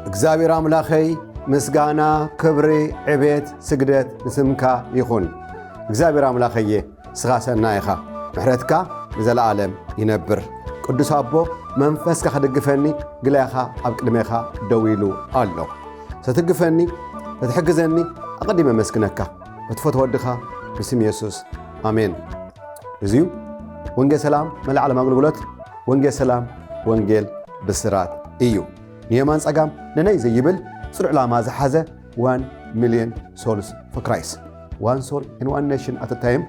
እግዚአብሔር አምላኸይ ምስጋና ክብሪ ዕቤት ስግደት ንስምካ ይኹን። እግዚአብሔር አምላኸየ ስኻ ሰናይ ኢኻ ምሕረትካ ንዘለዓለም ይነብር። ቅዱስ አቦ መንፈስካ ክድግፈኒ ግላይኻ ኣብ ቅድሜኻ ደው ኢሉ ኣሎ። ስትግፈኒ ስትሕግዘኒ ኣቐዲመ መስግነካ በትፈት ወድኻ ብስም ኢየሱስ ኣሜን። እዚዩ ወንጌል ሰላም መላእ ዓለም ኣገልግሎት ወንጌል ሰላም ወንጌል ብስራት እዩ። ንየማን ጸጋም ነነይ ዘይብል ጽኑዕ ዕላማ ዝሓዘ 1 million souls for Christ. One soul in one nation at a time,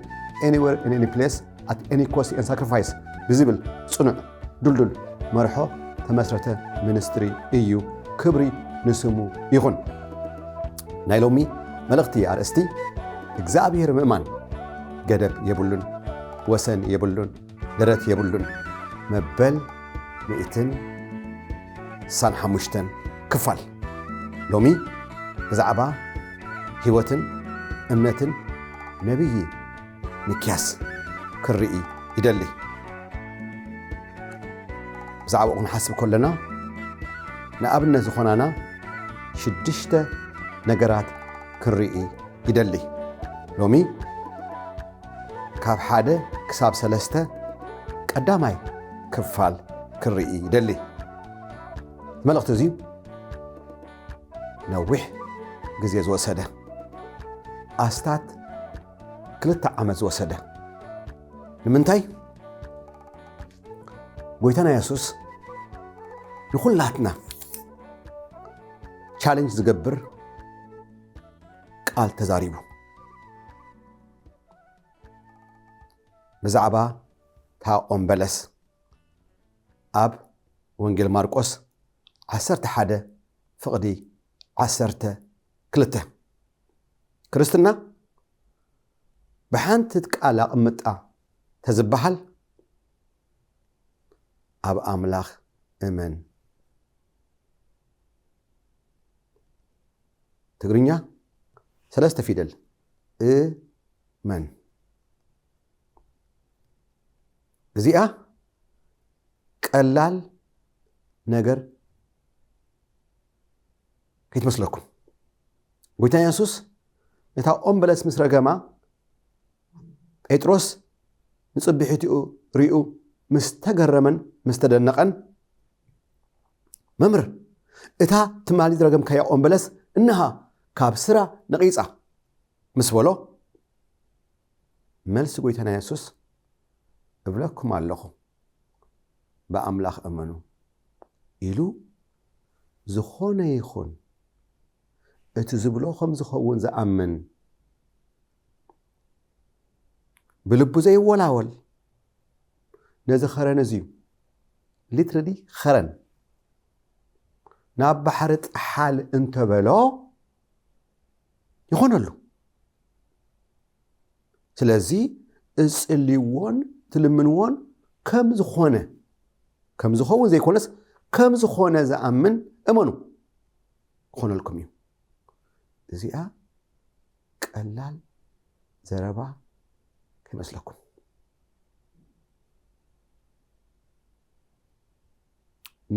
anywhere in any place, at any cost and sacrifice. ብዝብል ጽኑዕ ዱልዱል መርሖ ተመስረተ ሚኒስትሪ እዩ። ክብሪ ንስሙ ይኹን። ናይ ሎሚ መልእኽቲ ኣርእስቲ እግዚአብሔር ምእማን ገደብ የብሉን ወሰን የብሉን ደረት የብሉን መበል 165 ክፋል ሎሚ ብዛዕባ ህይወትን እምነትን ነቢይ ሚክያስ ክርኢ ይደሊ። ብዛዕባ ክንሓስብ ከለና ንኣብነት ዝኾናና 6 ነገራት ክርኢ ይደሊ። ሎሚ ካብ 1 ክሳብ 3 ቀዳማይ ክፋል ክርኢ ይደሊ። መልእኽቲ እዙ ነዊሕ ግዜ ዝወሰደ ኣስታት 2 ዓመት ዝወሰደ ንምንታይ ጎይታና ኢየሱስ ንኹላትና ቻሌንጅ ዝገብር ቃል ተዛሪቡ ብዛዕባ ታ ኦም በለስ ኣብ ወንጌል ማርቆስ 11 ፍቕዲ 12 ክርስትና ብሓንቲ ቃል ኣቕምጣ ተዝበሃል ኣብ ኣምላኽ እመን። ትግርኛ 3 ፊደል እመን። እዚኣ ቀላል ነገር ከይትመስለኩም። ጎይታ ኢየሱስ ነታ ኦም በለስ ምስ ረገማ ጴጥሮስ ንጽቢሒትኡ ሪኡ ምስ ተገረመን ምስ ተደነቐን መምህር እታ ትማሊ ዝረገምካያ ኦም በለስ እንሃ ካብ ስራ ነቒፃ ምስ በሎ መልሲ ጎይታና ኢየሱስ እብለኩም ኣለኹ ብኣምላኽ እመኑ ኢሉ ዝኾነ ይኹን እቲ ዝብሎ ከም ዝኸውን ዝኣምን ብልቡ ዘይወላወል ነዚ ኸረን እዙዩ ሊትረሊ ኸረን ናብ ባሕሪ ጥሓል እንተበሎ ይኾነሉ። ስለዚ እጽልይዎን ትልምንዎን ከም ዝኸውን ዘይኮነስ ከም ዝኾነ ዝኣምን እመኑ ይኾነልኩም እዩ። እዚኣ ቀላል ዘረባ ከይመስለኩም።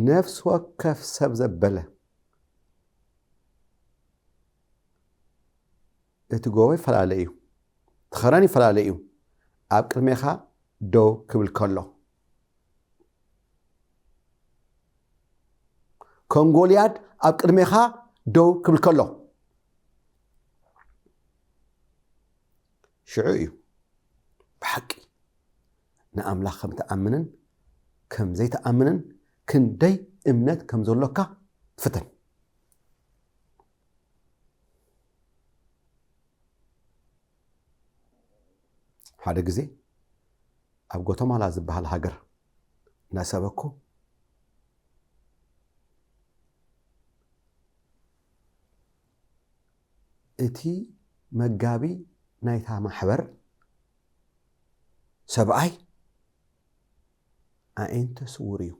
ነፍስ ወከፍ ሰብ ዘበለ እቲ ጎቦ ይፈላለ እዩ፣ ትኸረን ይፈላለ እዩ። ኣብ ቅድሜኻ ደው ክብል ከሎ ኮንጎልያድ ኣብ ቅድሜኻ ደው ክብል ከሎ ሽዑ እዩ ብሓቂ ንኣምላኽ ከም ተኣምንን ከም ዘይተኣምንን ክንደይ እምነት ከም ዘሎካ ትፍተን። ሓደ ግዜ ኣብ ጎተማላ ዝበሃል ሃገር እናሰበኩ እቲ መጋቢ ናይታ ማሕበር ሰብኣይ ኣንተ ስውር እዩ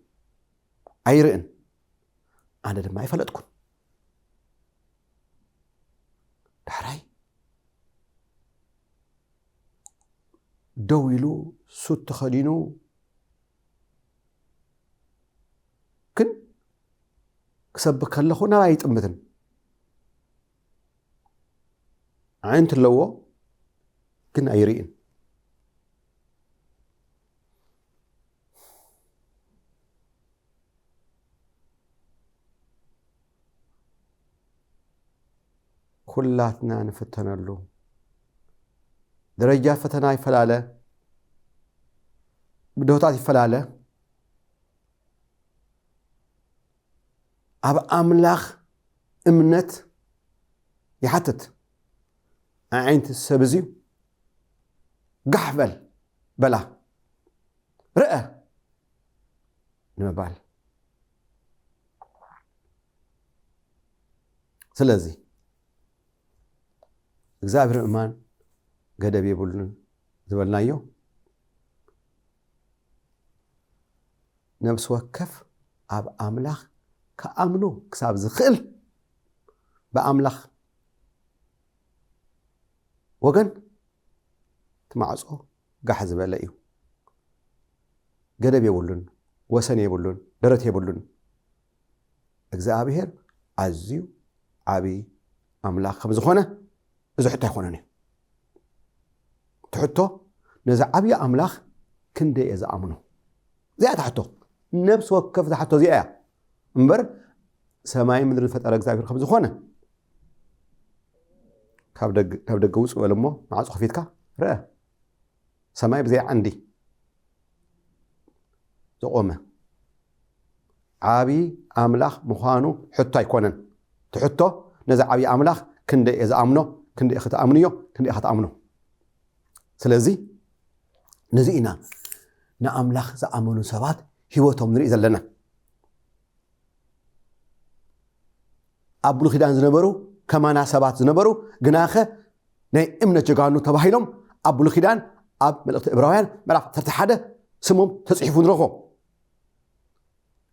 ኣይርእን ኣነ ድማ ኣይፈለጥኩን ዳሕራይ ደው ኢሉ ሱት ተኸዲኑ ግን ክሰብክ ከለኹ ናብ ኣይጥምትን ዓይንት ኣለዎ ግን ኣይርእን ኩላትና ንፍተነሉ ደረጃ ፈተና ይፈላለ ግደውታት ይፈላለ ኣብ ኣምላኽ እምነት ይሓትት ዓይንት ሰብ እዙ ጋሕበል በላ ርአ ንምባል ስለዚ እግዚአብሔር እማን ገደብ የብሉን ዝበልናዮ ነብስ ወከፍ ኣብ ኣምላኽ ከኣምኖ ክሳብ ዝኽእል በኣምላኽ ወገን ትማዕጾ ጋሕ ዝበለ እዩ ገደብ የብሉን ወሰን የብሉን ደረት የብሉን እግዚአብሔር ኣዝዩ ዓብይ ኣምላኽ ከም ዝኾነ እዚ ሕቶ ኣይኮነን እዩ ትሕቶ ነዚ ዓብይ ኣምላኽ ክንደይ እየ ዝኣምኖ እዚኣ ትሕቶ ነብሲ ወከፍ ዝሓቶ እዚኣ እያ እምበር ሰማይ ምድሪ ዝፈጠረ እግዚአብሔር ከም ዝኾነ ካብ ደገ ውፅ በል እሞ ማዕጾ ከፊትካ ርአ ሰማይ ብዘይ ዓንዲ ዝቆመ ዓብይ ኣምላኽ ምዃኑ ሕቶ ኣይኮነን ትሕቶ ነዚ ዓብይ ኣምላኽ ክንደይ እየ ዝኣምኖ ክንደይ ክትኣምንዮ ክንደይ ክትኣምኖ ስለዚ ነዚ ኢና ንኣምላኽ ዝኣመኑ ሰባት ሂወቶም ንርኢ ዘለና ኣብ ብሉይ ኪዳን ዝነበሩ ከማና ሰባት ዝነበሩ ግናኸ ናይ እምነት ጀጋኑ ተባሂሎም ኣብ ብሉይ ኪዳን ኣብ መልእኽቲ ዕብራውያን ምዕራፍ 11 ስሞም ተጽሒፉ ንረኽቦ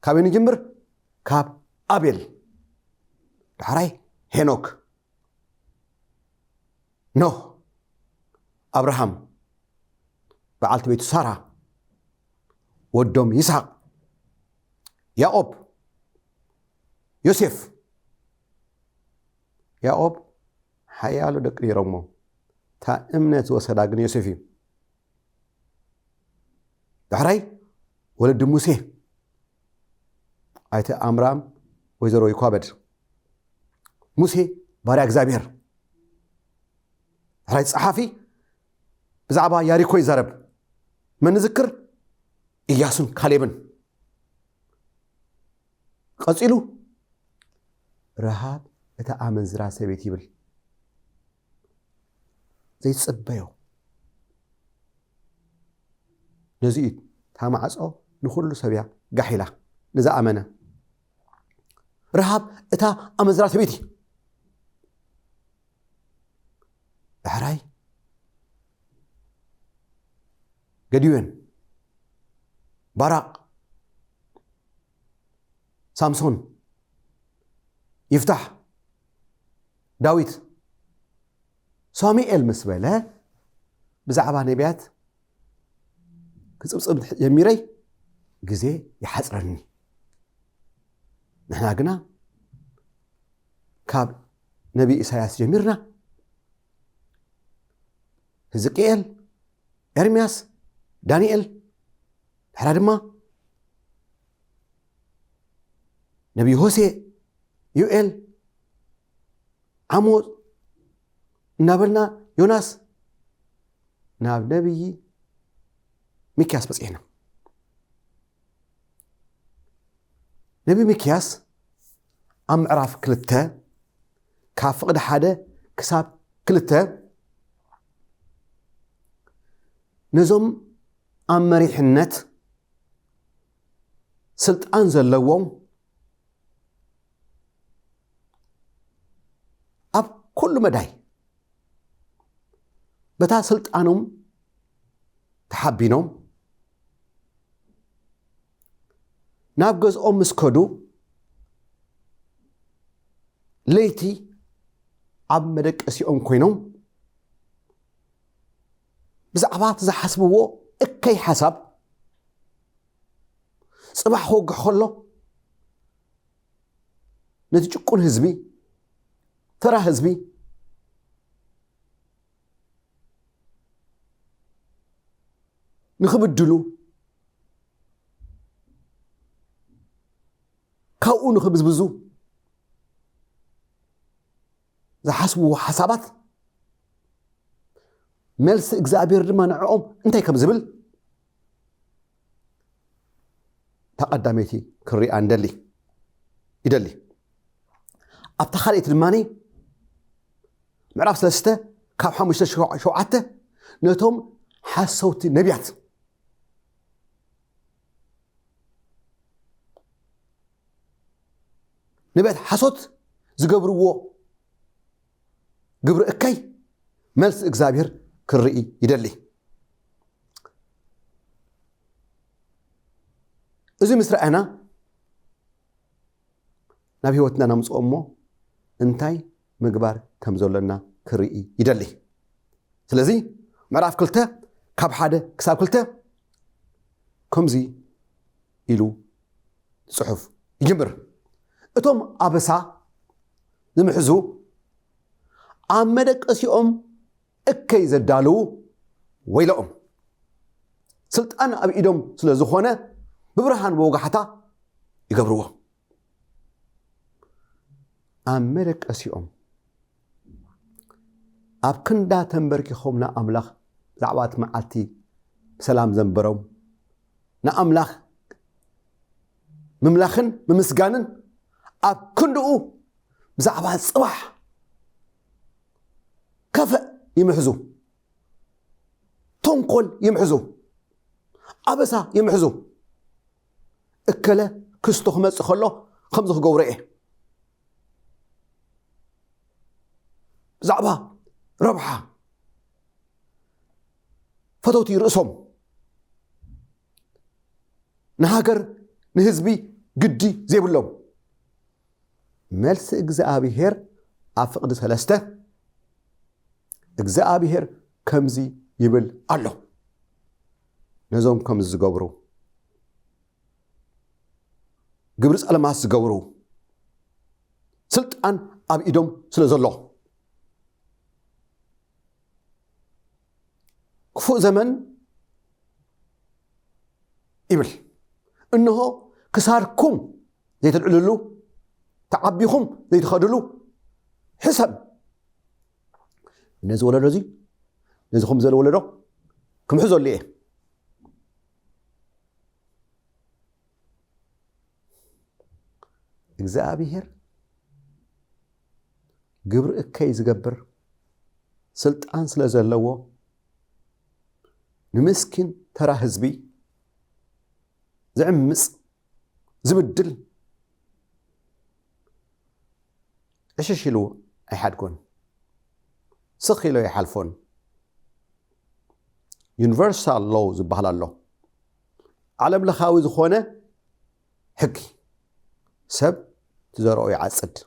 ካበይ ንጅምር ካብ ኣቤል ዳሕራይ ሄኖክ ኖህ አብርሃም በዓልቲ ቤቱ ሳራ ወዶም ይስሐቅ ያዕቆብ ዮሴፍ ያዕቆብ ሓያሎ ደቂ ነይሮሞ ታ እምነት ወሰዳ ግን ዮሴፍ እዩ ዳሕራይ ወለዲ ሙሴ ኣይተ ኣምራም ወይዘሮ ይኳበድ ሙሴ ባርያ እግዚአብሔር ዳሕራይ ጸሓፊ ብዛዕባ ያሪኮ ይዛረብ መን ዝክር ኢያሱን ካሌብን ቀፂሉ ረሃብ እታ ኣመንዝራ ሰበይት ይብል ዘይጽበዮ ነዚ ታማዕጾ ንኹሉ ሰብያ ጋሒላ ንዝኣመነ ረሃብ እታ ኣመንዝራ ሰበይቲ ዳሕራይ ገዲዮን ባራቅ ሳምሶን ይፍታሕ ዳዊት ሳሙኤል ምስ በለ ብዛዕባ ነቢያት ክጽብጽብ ጀሚረይ ግዜ ይሓጽረኒ ንሕና ግና ካብ ነቢ ኢሳያስ ጀሚርና ሕዝቅኤል ኤርምያስ ዳንኤል ድሕራ ድማ ነቢ ሆሴ ዩኤል ዓሞጽ እናበልና ዮናስ ናብ ነቢይ ሚክያስ በፂሕና ነቢ ሚክያስ ኣብ ምዕራፍ 2 ካብ ፍቕዲ 1 ክሳብ 2 ነዞም ኣብ መሪሕነት ስልጣን ዘለዎም ኣብ كل مداي بتا سلطانهم تحبينهم نابجز مسكدو ليتي عب مدك اسيهم كوينهم بزعبات زحسبوه اكي حسب صباح هوق خلو نتجقون هزبي ترى هزبي نخبدلو كاو نخبزبزو زحسبوه حسابات ملس اجزابير دما نعوم انتي كم زبل تقدميتي كري اندلي يدلي ابتخليت الماني معرف سلسته كاب حمشته شوعته نتوم حسوت نبيات نبيات حسوت زقبرو قبر اكي ملس اجزابير كرئي يدلي إذا مسرعنا نبي وتنا نمس أمه انتي مقبار كمزولنا كرئي يدلي سلازي معرف كلته كاب حدا كساب كلته كمزي إلو صحف يجمر اتوم أبسا نمحزو عمدك أسيوم اكي زدالو ويلهم سلطان أب إيدهم سلازخونه ببرهان بوغحتا يقبروه أمريك أسيوم أب كندا تنبركي خومنا أملاخ زعوات معالتي سلام زنبروم نا أملاخ مملاخن ممسقانن أب كندو بزعوات صباح كفأ يمحزو تنقل يمحزو أبسا يمحزو اكله كستو خمس خلو خمسه قورئه زعبا ربحة فتوتي رأسهم نهاجر نهزبي قدي زي بلوم ملس اجزاء هير عفقد ثلاثة اجزاء هير كمزي يبل الله نزوم كمز قبرو قبرس ألماس قورو سلطان أب إيدهم سلزلو كفو زمن إبل إنه كساركم زي تدعللو تعبيكم زي تخدلو حسب نزو ولا رزي نزو خمزة ولا رو كم حزو اللي إيه እግዚአብሔር ግብር እከይ ዝገብር ስልጣን ስለዘለዎ ንምስኪን ተራ ህዝቢ ዝዕምጽ ዝብድል እሽሽሉ አይሓድጎን ስኺሎ ይሓልፎን ዩኒቨርሳል ሎው ዝበሃል ኣሎ ዓለም ለኻዊ ዝኾነ ሕጊ ሰብ تزرعوا يعصد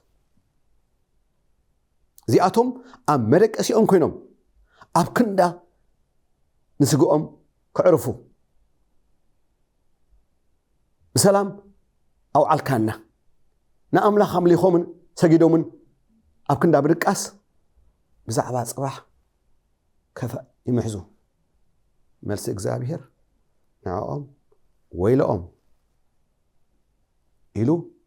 زياتهم ام مدقسيهم كوينهم اب كندا نسقوم كعرفوا بسلام او علكانا ناملاخ امليخومن سجدومن اب كندا بدقاس بزعبا صباح كفا يمحزو ملس እግዚአብሔር نعم ويلهم إلو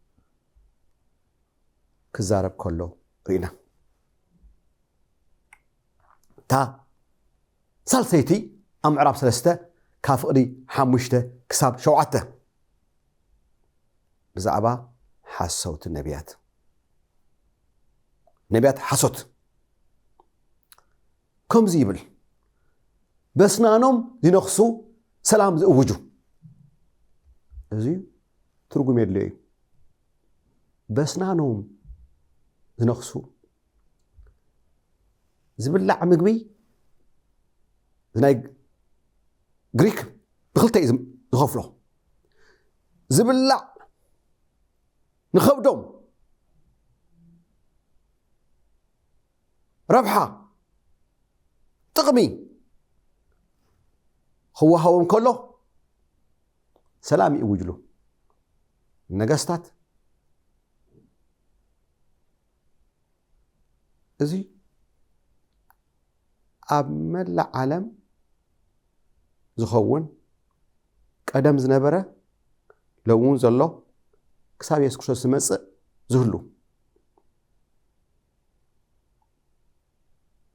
كزارب كله رينا تا سالسيتي أم عرب سلسته كافقري حموشته كساب شوعته بزعبا حسوت النبيات نبيات حسوت كم زيبل بس نانوم زينخصو سلام زوجو زي ترجم يدلي بس نانوم زنخصو ዝብላዕ ምግቢ ዝናይ ግሪክ ብክልተ እዩ ዝኸፍሎ ዝብላዕ ንኸብዶም ረብሓ ጥቕሚ ክወሃቦም ከሎ ሰላም ይውጅሉ ነገስታት እዚ ኣብ መላእ ዓለም ዝኸውን ቀደም ዝነበረ ለውን ዘሎ ክሳብ ኢየሱስ ክርስቶስ ዝመጽእ ዝህሉ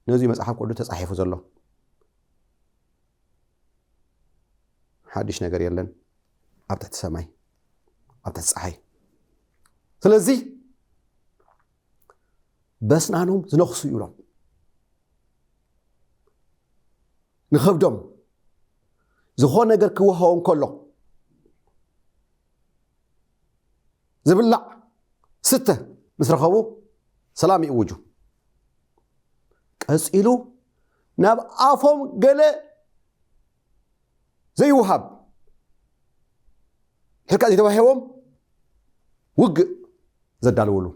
ነዚ መጽሓፍ ቅዱስ ተጻሒፉ ዘሎ ሓድሽ ነገር የለን ኣብ ትሕቲ ሰማይ ኣብ ትሕቲ ፀሓይ ስለዚ በስናኖም ዝነኽሱ ይብሎም ንኸብዶም ዝኾነ ነገር ክወሃቦም ከሎ ዝብላዕ ስተ ምስ ረኸቡ ሰላም ይእውጁ ቀፂሉ ናብ ኣፎም ገለ ዘይውሃብ ሕርካ ዘይተዋሂቦም ውግእ ዘዳልውሉ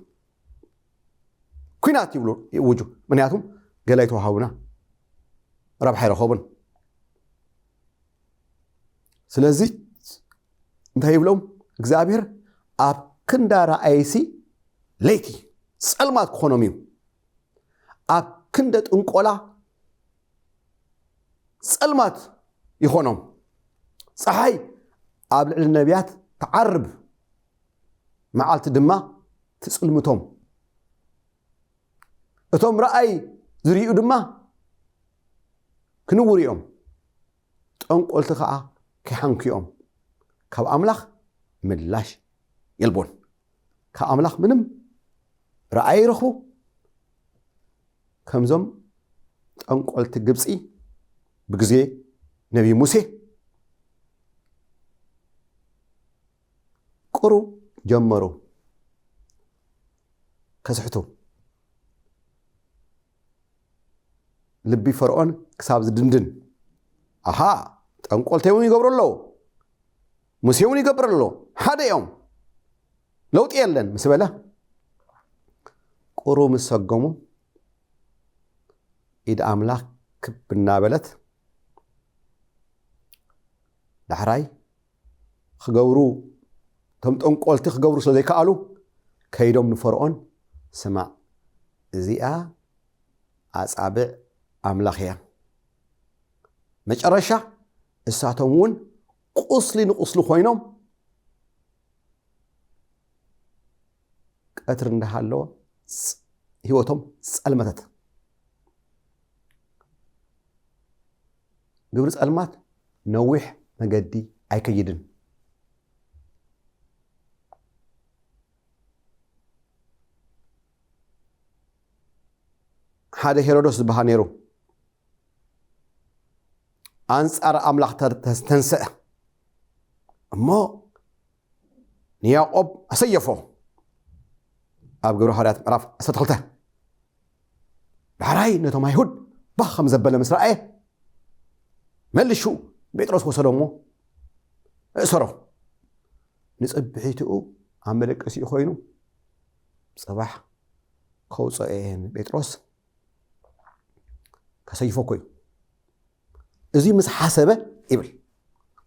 ኩናት ይብሉ ይእውጁ ምክንያቱም ገለ ይተዋሃቡና ረብሓ ይረኸቡን ስለዚ እንታይ ይብሎም እግዚአብሔር ኣብ ክንዳ ረኣይሲ ለይቲ ጸልማት ክኾኖም እዩ ኣብ ክንደ ጥንቆላ ጸልማት ይኾኖም ፀሓይ ኣብ ልዕሊ ነቢያት ተዓርብ መዓልቲ ድማ ትጽልምቶም እቶም ረኣይ ዝርኡ ድማ ክንውር እዮም ጠንቆልቲ ከዓ ክሓንክዮም ካብ ኣምላኽ ምላሽ የልቦን ካብ ኣምላኽ ምንም ረኣይ ይረኽቡ ከምዞም ጠንቆልቲ ግብፂ ብግዜ ነቢ ሙሴ ቁሩ ጀመሩ ከስሕቱ ልቢ ፈርዖን ክሳብ ዝድንድን ኣሃ ጠንቆልቲ እውን ይገብሩ ኣለዉ ሙሴ እውን ይገብር ኣሎ ሓደ እዮም ለውጢ የለን ምስ በለ ቁሩ ምስ ሰገሙ ኢድ ኣምላኽ ክብ እናበለት ዳሕራይ ክገብሩ ቶም ጠንቆልቲ ክገብሩ ስለ ዘይከኣሉ ከይዶም ንፈርዖን ስማዕ እዚኣ ኣጻብዕ ኣምላኽ እያ መጨረሻ እሳቶም እውን ቁስሊ ንቁስሊ ኮይኖም ቀትር እንዳሃለወ ህይወቶም ጸልመተት ግብሪ ጸልማት ነዊሕ መገዲ ኣይከይድን ሓደ ሄሮዶስ ዝበሃል ነይሩ ኣንጻር ኣምላኽ ተንስአ እሞ ንያዕቆብ ኣሰየፎ ኣብ ግብሪ ሐዋርያት ምዕራፍ 12 ዳሕራይ ነቶም ኣይሁድ ባህ ከም ዘበለ ምስ ረአየ መልሹ ጴጥሮስ ወሰዶሞ እሰሮ ንጽብሒትኡ ኣብ መደቀሲኡ ኮይኑ ጽባሕ ከውፅአን ጴጥሮስ ከሰይፎ ኮይኑ እዚ ምስ ሓሰበ ይብል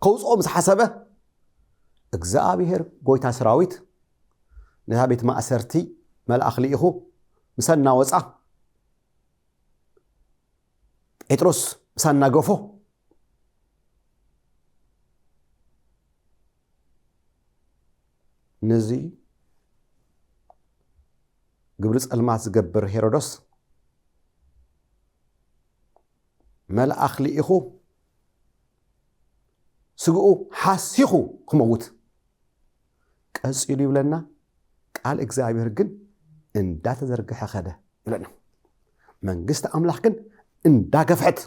ከውፅኦ ምስ ሓሰበ እግዚአብሔር ጎይታ ሰራዊት ነታ ቤት ማእሰርቲ መልአኽ ልኢኹ ምሰና ወፃ ጴጥሮስ ምሳና ገፎ ነዚ ግብሪ ጸልማት ዝገብር ሄሮዶስ መልአኽ ልኢኹ ስግኡ ሓሲኹ ክመውት ቀፂሉ ይብለና ቃል እግዚአብሔር ግን እንዳተዘርግሐ ኸደ ይብለና መንግስቲ ኣምላኽ ግን እንዳገፍሐት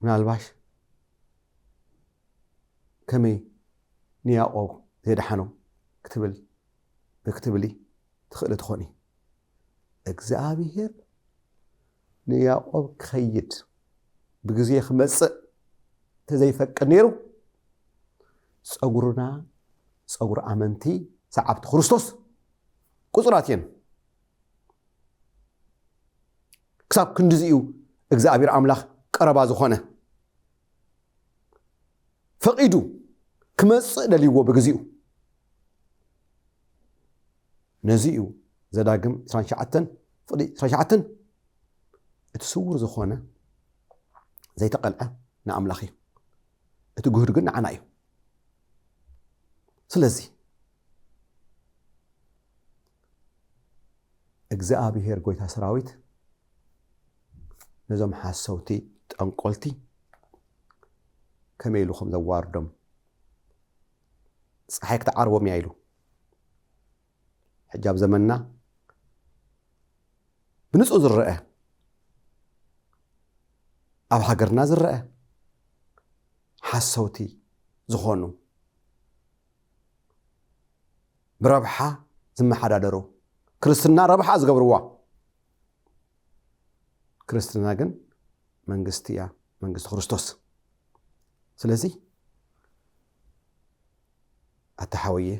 ምናልባሽ ከመይ ንያዕቆብ ዘድሓኖ ክትብል ብክትብሊ ትኽእል ትኾኒ እግዚአብሔር ንያዕቆብ ክኸይድ ብግዜ ክመጽእ ተዘይፈቅድ ነይሩ ፀጉርና ፀጉር ኣመንቲ ሰዓብቲ ክርስቶስ ቁፅራት እየን ክሳብ ክንዲዚኡ እግዚአብሔር ኣምላኽ ቀረባ ዝኾነ ፈቂዱ ክመጽእ ደልይዎ ብግዚኡ ነዚኡ ዘዳግም 29 እቲ ስውር ዝኾነ ዘይተቐልዐ ንኣምላኽ እዩ እቲ ግሁድ ግን ንዓና እዩ ስለዚ እግዚአብሔር ጎይታ ሰራዊት ነዞም ሓሰውቲ ጠንቆልቲ ከመይ ኢሉ ከም ዘዋርዶም ፀሓይ ክትዓርቦም እያ ኢሉ ሕጂ ኣብ ዘመንና ብንጹህ ዝረአ ኣብ ሃገርና ዝረአ ሓሰውቲ ዝኾኑ ብረብሓ ዝመሓዳደሩ ክርስትና ረብሓ ዝገብርዋ ክርስትና ግን መንግስቲ እያ መንግስቲ ክርስቶስ ስለዚ ኣተሓወየ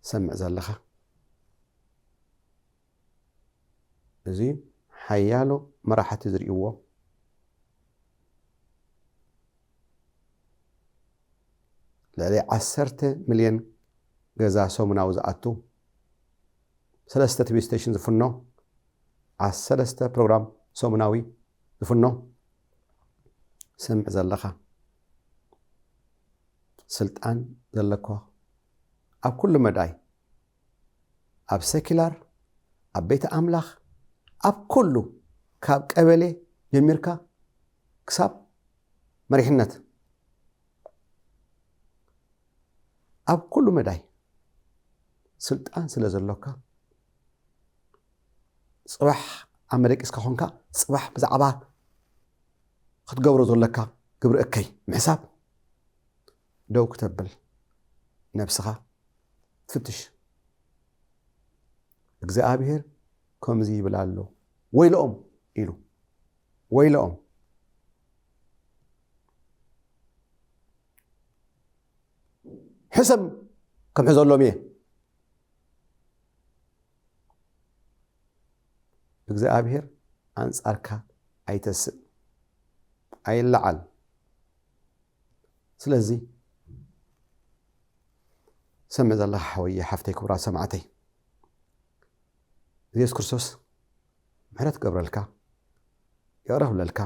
ሰምዕ ዘለኻ እዚ ሓያሎ መራሕቲ ዝርእይዎ ልዕሊ 10 ሚልዮን ገዛ ሰሙናዊ ዝኣቱ 3 ቲቪ ስቴሽን ዝፍኖ 13 ፕሮግራም ሰሙናዊ ዝፍኖ ሰምዕ ዘለኻ ስልጣን ዘለኳ ኣብ ኩሉ መዳይ ኣብ ሴኩላር ኣብ ቤተ ኣምላኽ ኣብ ኩሉ ካብ ቀበሌ ጀሚርካ ክሳብ መሪሕነት ኣብ ኩሉ መዳይ ስልጣን ስለ ዘለካ ጽባሕ ኣብ መደቂስካ ኾንካ ጽባሕ ብዛዕባ ክትገብሮ ዘለካ ግብሪ እከይ ምሕሳብ ደው ክተብል ነብስኻ ትፍትሽ እግዚአብሔር ከምዚ ይብል ኣሎ ወይሎኦም ኢሉ ወይሎኦም ሕሰብ ከም ሕዘሎም እየ እግዚአብሔር አንጻርካ ኣይተስእ ኣይለዓል ስለዚ سمع الله حوية حفتي كبرى سمعتي ኢየሱስ ክርስቶስ ምሕረት ገብረልካ ይቕረብለልካ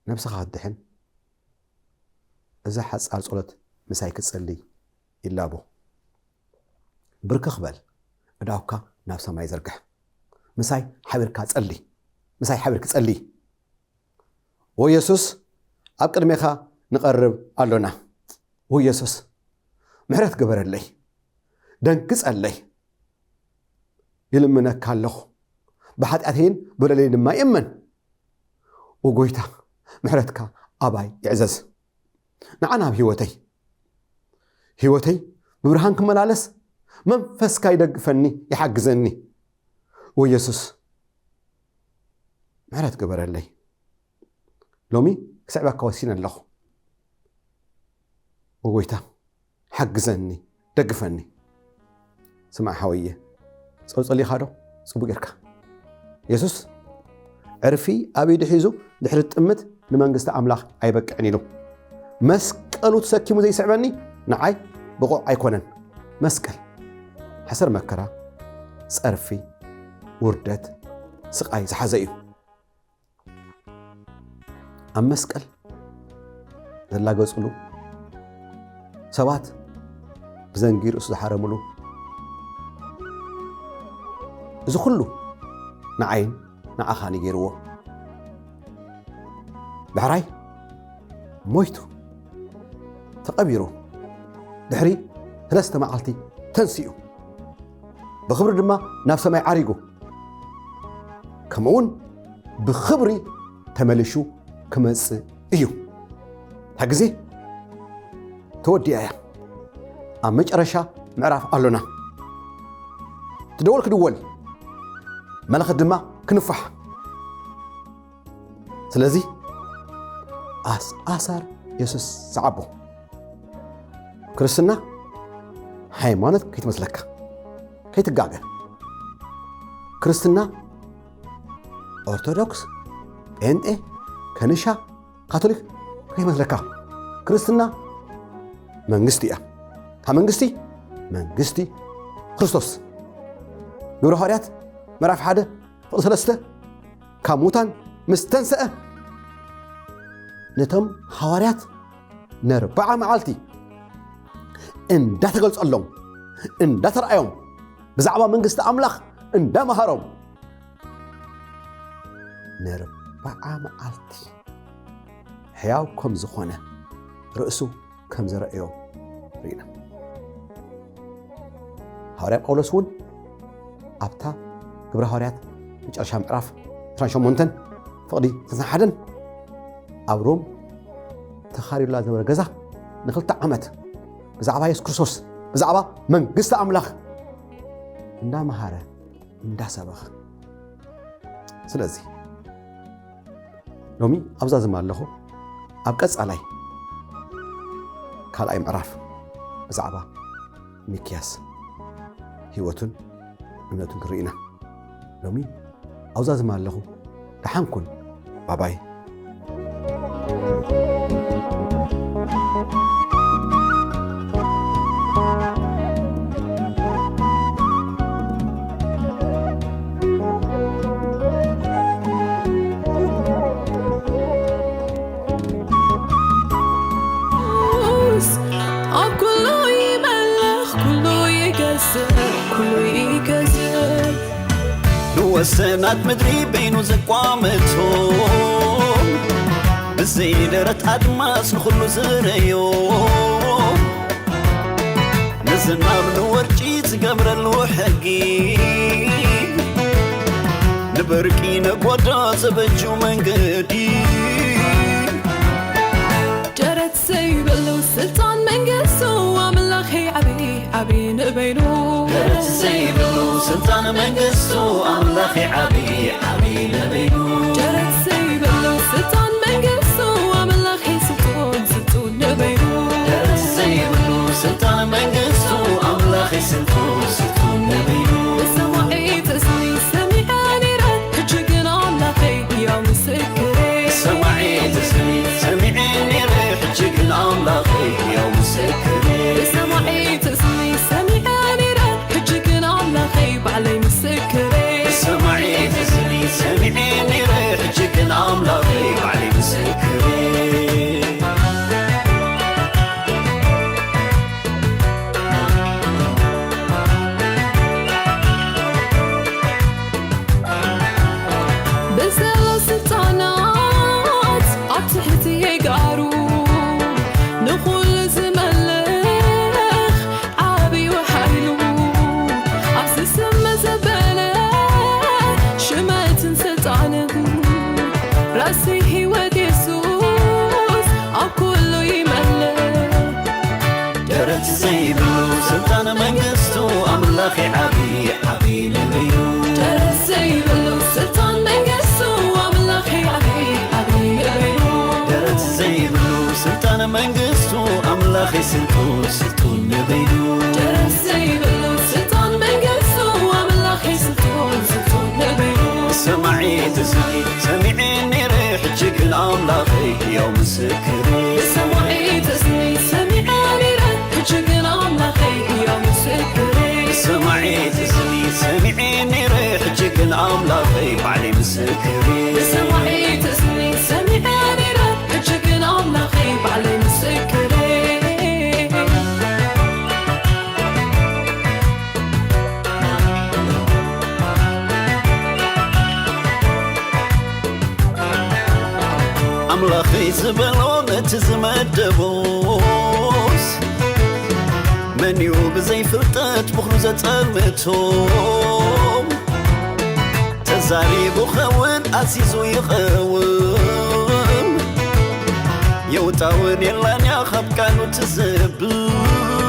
ነብስኻ ክትድሕን እዛ ሓፃር ጸሎት ምሳይ ክትጸልይ ይላቦ ብርክ ክበል እዳውካ ናብ ሰማይ ዘርግሕ ምሳይ ሓቢርካ ጸልይ ምሳይ ሓቢርክ ጸልይ ወኢየሱስ ኣብ ቅድሜኻ ንቐርብ ኣሎና ወኢየሱስ ምሕረት ገበረለይ ደንግጸለይ ይልምነካ ኣለኹ ብሓጢአተይን በደለይ ድማ ይእመን ወጎይታ ምሕረትካ ኣባይ ይዕዘዝ ንዓና ኣብ ህይወተይ ብብርሃን ክመላለስ መንፈስካ ይደግፈኒ ይሓግዘኒ ወኢየሱስ ምሕረት ገበረለይ ሎሚ ክስዕበካ ወሲነ ኣለኹ ወጎይታ حجزني دقفني سمع حويه صلي خادو صبو غيركا يسوس عرفي ابي دحيزو دحرت طمت لمنغست املاح ايبقعني له مسقلو تسكيمو زي سعبني نعاي بقو ايكونن مسقل حسر مكرا صرفي وردت سقاي زحزيو ام مسقل زلا غصلو سبات بزنجير أسد حرملو إذا كله نعين نعخاني جيروه بحراي مويتو تقبيرو دحري ثلاثة معالتي تنسيو بخبر دما نفس ما يعريقو كمون بخبري تملشو كمس إيو حقزي تودي آية أمج أرشا معرف ألونا تدول كدول ملخ الدماء كنفح سلازي أثر يسوس صعبه كريستنا ሃይማኖት ከይትመስለካ ከይትጋገ ክርስትና ኦርቶዶክስ ጴንጤ ከንሻ ካቶሊክ ከይትመስለካ ክርስትና መንግስቲ እያ ካብ መንግስቲ ክርስቶስ ግብረ ሐዋርያት ምዕራፍ 1 ፍቕዲ 3 ካብ ሙታን ምስ ተንስአ ነቶም ሐዋርያት ን40 መዓልቲ እንዳተገልጸሎም እንዳተረአዮም ብዛዕባ መንግስቲ ኣምላኽ እንዳመሃሮም ን40 መዓልቲ ሕያው ከም ዝኾነ ርእሱ ከም ዘረአዮ ርኢና ሐዋርያ ጳውሎስ እውን ኣብታ ግብረ ሐዋርያት መጨረሻ ምዕራፍ 28 ፍቕዲ 61 ኣብ ሮም ተኻሪሩላ ዝነበረ ገዛ ን2 ዓመት ብዛዕባ ኢየሱስ ክርስቶስ ብዛዕባ መንግስቲ ኣምላኽ እንዳመሃረ እንዳሰበኸ ስለዚ ሎሚ ኣብዛ ዝማለኹ ኣብ ቀጻላይ ካልኣይ ምዕራፍ ብዛዕባ ሚክያስ ህይወቱን እምነቱን ክርኢና ሎሚ ኣብዛ ዝማለኹ ደሓንኩን ባባይ وسنات مدري بينو زقامتهم بزيدرت أدماس نخلو زريو نزلنا من ورجيت قبر الوحقي نبركي نقودا زبجو من قدي جرت سيب اللو سلطان من قسو وملاخي عبي نبينو جرت سيب اللو سلطان من قسو أملاخي عبي نبينو جرت سيب اللو سلطان من قسو وملاخي سلطون نبينو جرت سيب اللو سلطان من قسو أملاخي سلطون نبينو سمعي تسمي سمعاني رد حجقنا أملاخي يا مسكري سمعي تسمي سمعيني ريح حجقنا أملاخي يا مسكري سمعي تسمي سمعاني رد حجقنا أملاخي بعلي مسكري سمعي تسمي سمعيني ريح حجقنا أملاخي بعلي مسكري بسلو سلطانات عطحتي يقارو نقول زملخ عابي وحيلو عبس السما زبالة شمات سلطانه راسي هيوة يسوس عكله يملك جرت سيبلو سلطان منقستو أملاخي عبي نبيو جرت سيبلو سلطان منقسو وملاخي عبي نبيو جرت سيبلو سلطان منقستو أملاخي سلطون نبيو جرت سيبلو سلطان منقسو وملاخي سلطون نبيو سمعي تسمي سمعيني ريح جقل أملاخي يوم سكري سمعي تسمي سمعاني رد حجقنا أملاخي يا مسكري سمعي تسمي سمعيني ريح جقل أملاخي بعلي مسكري سمعي تسمي سمعاني رد حجقنا أملاخي بعلي مسكري أملاخي زبلون تزمدبوس من يوب زي فرطت بخرزة المتوم تزاري بخون أسيسو يقوم يوتاون يلان يخب كانوا تزبل